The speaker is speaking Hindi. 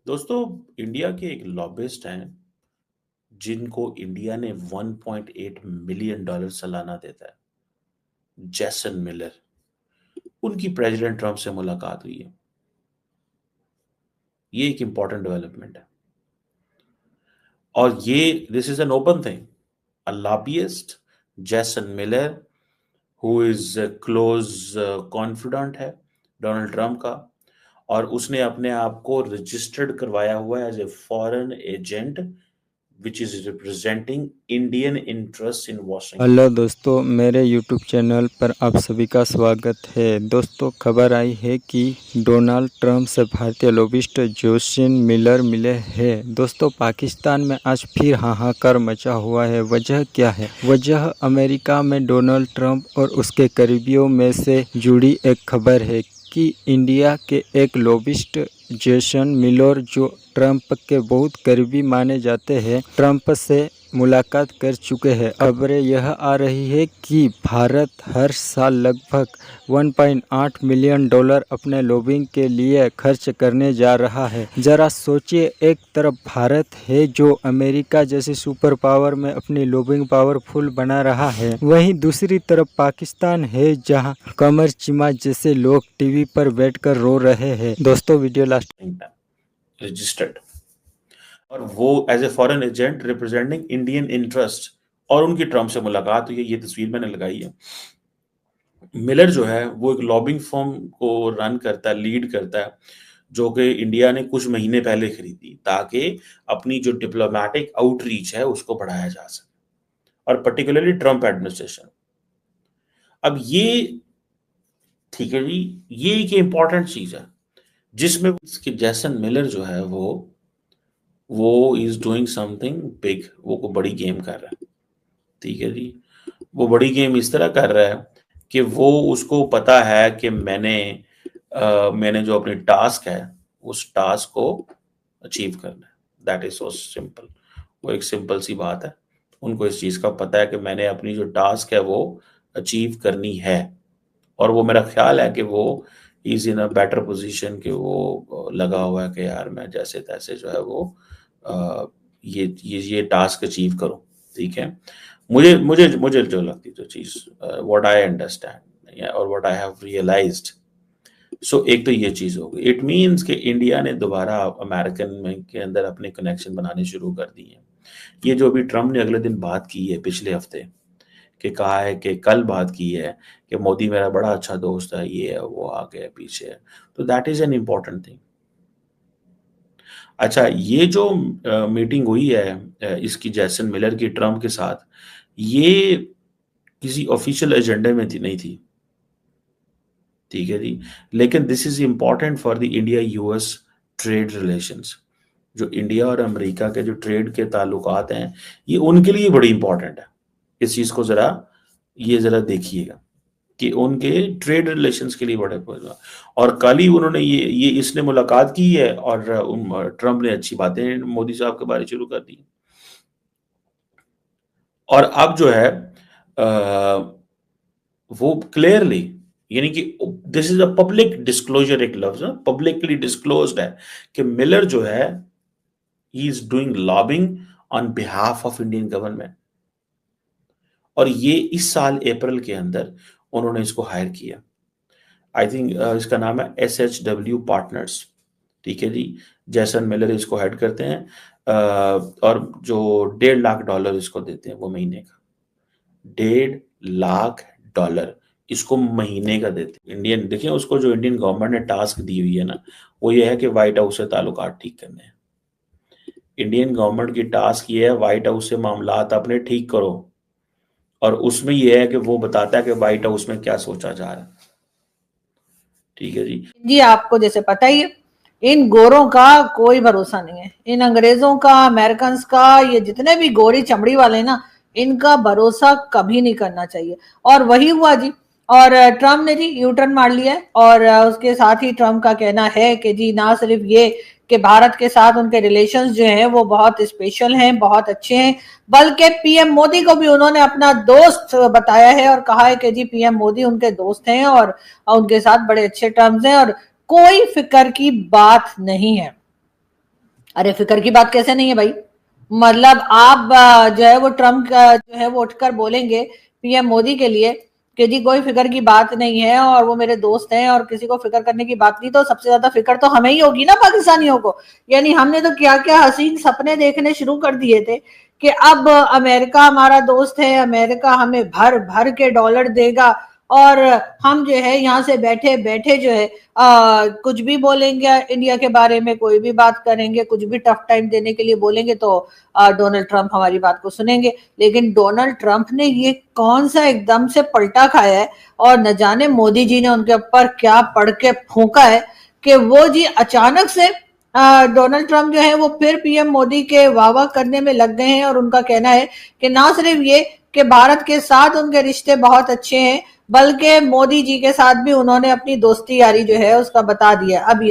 दोस्तों, इंडिया के एक लॉबिस्ट हैं जिनको इंडिया ने 1.8 मिलियन डॉलर सालाना देता है, जैसन मिलर। उनकी प्रेसिडेंट ट्रंप से मुलाकात हुई है। ये एक इंपॉर्टेंट डेवलपमेंट है और ये this is an open thing. A lobbyist Jason Miller who is close confident है डोनाल्ड ट्रंप का, और उसने अपने आप को रजिस्टर्ड करवाया हुआ है as a foreign agent which is representing Indian interests in Washington. Hello दोस्तों, मेरे यूट्यूब चैनल पर आप सभी का स्वागत है। दोस्तों, खबर आई है कि डोनाल्ड ट्रंप से भारतीय लॉबिस्ट जैसन मिलर मिले हैं। दोस्तों, पाकिस्तान में आज फिर हाहाकार मचा हुआ है। वजह क्या है? वजह अमेरिका में डोनाल्ड ट्रंप और उसके करीबियों में से जुड़ी एक खबर है कि इंडिया के एक लॉबिस्ट जैसन मिलर, जो ट्रंप के बहुत करीबी माने जाते हैं, ट्रंप से मुलाकात कर चुके हैं। खबरें यह आ रही है कि भारत हर साल लगभग 1.8 मिलियन डॉलर अपने लॉबिंग के लिए खर्च करने जा रहा है। जरा सोचिए, एक तरफ भारत है जो अमेरिका जैसी सुपर पावर में अपनी लॉबिंग पावरफुल बना रहा है, वहीं दूसरी तरफ पाकिस्तान है जहां कमर चिमा जैसे लोग टीवी पर बैठकर रो रहे हैं। दोस्तों, वीडियो लास्ट रजिस्टर्ड और वो as a foreign agent representing Indian interest, और उनकी ट्रंप से मुलाकात हुई है। ये तस्वीर मैंने लगाई है। मिलर जो है वो एक लॉबिंग फर्म को रन करता है, लीड करता है, जो कि इंडिया ने कुछ महीने पहले खरीदी ताकि अपनी जो डिप्लोमेटिक आउटरीच है उसको बढ़ाया जा सके, और पर्टिकुलरली ट्रंप एडमिनिस्ट्रेशन। अब ये ठीक है जी, ये एक इंपॉर्टेंट चीज है जिसमें जैसन मिलर जो है वो इज डूइंग समथिंग बिग। वो को बड़ी गेम कर रहा है। ठीक है जी, वो बड़ी गेम इस तरह कर रहा है कि वो उसको पता है कि मैंने जो अपनी टास्क है उस टास्क को अचीव करना है। That is so simple. वो एक सिंपल सी बात है। उनको इस चीज का पता है कि मैंने अपनी जो टास्क है वो अचीव करनी है, और वो मेरा ख्याल है कि वो is in a better position कि वो लगा हुआ है कि यार मैं जैसे तैसे जो है वो ये टास्क अचीव करूं। ठीक है, मुझे मुझे मुझे जो लगती जो चीज, व्हाट आई अंडरस्टैंड और व्हाट आई हैव रियलाइज्ड, सो एक तो ये चीज हो गई। इट मीन्स कि इंडिया ने दोबारा अमेरिकन में के अंदर अपने कनेक्शन बनाने शुरू कर दिए हैं। ये जो अभी ट्रम्प ने अगले दिन बात की है पिछले हफ्ते, कि कहा है कि कल बात की है कि मोदी मेरा बड़ा अच्छा दोस्त है, ये है वो आगे है पीछे है, तो that is an important thing. अच्छा, ये जो मीटिंग हुई है इसकी जैसन मिलर की ट्रम्प के साथ, ये किसी ऑफिशियल एजेंडे में नहीं थी। ठीक है जी, लेकिन this is important for the India US trade relations. जो इंडिया और अमेरिका के जो ट्रेड के ताल्लुकात हैं, ये उनके लिए बड़ी इंपॉर्टेंट है। इस चीज को जरा देखिएगा कि उनके ट्रेड रिलेशंस के लिए बड़े। और कल ही उन्होंने ये इसने मुलाकात की है, और ट्रंप ने अच्छी बातें मोदी साहब के बारे शुरू कर दी। और अब जो है वो क्लियरली, यानी कि this is a public disclosure, एक लफ्ज पब्लिकली डिस्क्लोज्ड है कि मिलर जो है he is doing lobbying on behalf of Indian government, और ये इस साल अप्रैल के अंदर उन्होंने इसको हायर किया। आई थिंक इसका नाम है SHW पार्टनर्स। ठीक है जी, जैसन मिलर इसको हेड करते हैं, और जो $1.5 लाख इसको देते हैं वो महीने का। $1.5 लाख इसको महीने का देते हैं इंडियन। देखिए, उसको जो इंडियन गवर्नमेंट ने टास्क दी हुई है ना, वो ये है कि व्हाइट हाउस से ताल्लुकात ठीक करने हैं। इंडियन गवर्नमेंट की टास्क ये है व्हाइट हाउस से मामलात अपने ठीक करो, और उसमें ये है कि वो बताता है कि व्हाइट हाउस में क्या सोचा जा रहा है। ठीक है जी जी, आपको जैसे पता ही है, इन गोरों का कोई भरोसा नहीं है। इन अंग्रेजों का, अमेरिकन का, ये जितने भी गोरी चमड़ी वाले ना, इनका भरोसा कभी नहीं करना चाहिए। और वही हुआ जी। और ट्रम्प ने जी यू टर्न मार लिया है। और उसके साथ ही ट्रम्प का कहना है कि जी ना सिर्फ ये कि भारत के साथ उनके रिलेशंस जो हैं वो बहुत स्पेशल हैं, बहुत अच्छे हैं, बल्कि पीएम मोदी को भी उन्होंने अपना दोस्त बताया है और कहा है कि जी पीएम मोदी उनके दोस्त हैं और उनके साथ बड़े अच्छे टर्म्स हैं और कोई फिक्र की बात नहीं है। अरे फिक्र की बात कैसे नहीं है भाई। मतलब आप जो है वो ट्रम्प जो है वो उठकर बोलेंगे पीएम मोदी के लिए कि जी कोई फिक्र की बात नहीं है और वो मेरे दोस्त हैं और किसी को फिक्र करने की बात नहीं, तो सबसे ज्यादा फिक्र तो हमें ही होगी ना पाकिस्तानियों को। यानी हमने तो क्या क्या हसीन सपने देखने शुरू कर दिए थे कि अब अमेरिका हमारा दोस्त है, अमेरिका हमें भर भर के डॉलर देगा और हम जो है यहाँ से बैठे बैठे जो है कुछ भी बोलेंगे इंडिया के बारे में, कोई भी बात करेंगे, कुछ भी टफ टाइम देने के लिए बोलेंगे तो डोनाल्ड ट्रंप हमारी बात को सुनेंगे। लेकिन डोनाल्ड ट्रंप ने ये कौन सा एकदम से पलटा खाया है और न जाने मोदी जी ने उनके ऊपर क्या पढ़ के फूंका है कि वो जी अचानक से डोनाल्ड ट्रंप जो है वो फिर पीएम मोदी के वाह वाह करने में लग गए हैं और उनका कहना है कि ना सिर्फ ये कि भारत के साथ उनके रिश्ते बहुत अच्छे हैं, बल्कि मोदी जी के साथ भी उन्होंने अपनी दोस्ती यारी जो है उसका बता दिया। अब